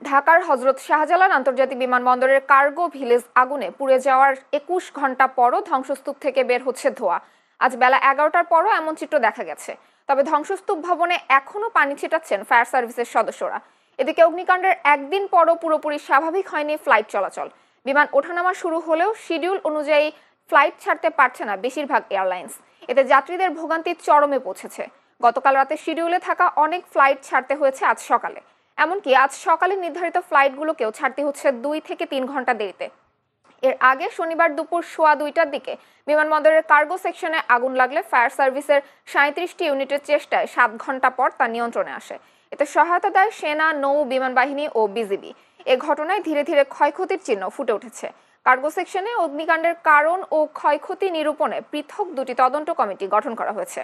ঢাকার হযরত শাহজালাল আন্তর্জাতিক বিমানবন্দরের কার্গো ভিলেজ আগুনে পুড়ে যাওয়ার ২১ ঘন্টা পরও ধ্বংসস্তূপ থেকে বের হচ্ছে ধোঁয়া। আজ বেলা ১১টার পরও এমন চিত্র দেখা গেছে। তবে ধ্বংসস্তূপ ভবনে এখনো পানি ছিটাচ্ছেন ফায়ার সার্ভিসের সদস্যরা। এদিকে অগ্নিকাণ্ডের একদিন পরও পুরোপুরি স্বাভাবিক হয়নি ফ্লাইট চলাচল। বিমান ওঠানামা শুরু হলেও শিডিউল অনুযায়ী ফ্লাইট ছাড়তে পারছে না বেশিরভাগ এয়ারলাইন্স। এতে যাত্রীদের ভোগান্তি চরমে পৌঁছেছে। গতকাল রাতে শিডিউলে থাকা অনেক ফ্লাইট ছাড়তে হয়েছে আজ সকালে। এমনকি আজ সকালে নির্ধারিত ফ্লাইটগুলোকেও ছাড়তে হচ্ছে ২ থেকে ৩ ঘন্টা দেরিতে। এর আগে শনিবার দুপুর ১:২টার দিকে বিমানবন্দরের কার্গো সেকশনে আগুন লাগলে ফায়ার সার্ভিসের ৩৭টি ইউনিটের চেষ্টায় ৭ ঘন্টা পর তা নিয়ন্ত্রণে আসে। এতে সহায়তা দেয় সেনা, নৌ বিমান বাহিনী ও বিজিবি। এ ঘটনায় ধীরে ধীরে ক্ষয়ক্ষতির চিহ্ন ফুটে উঠেছে। কার্গো সেকশনে অগ্নিকাণ্ডের কারণ ও ক্ষয়ক্ষতি নিরূপণে পৃথক ২টি তদন্ত কমিটি গঠন করা হয়েছে।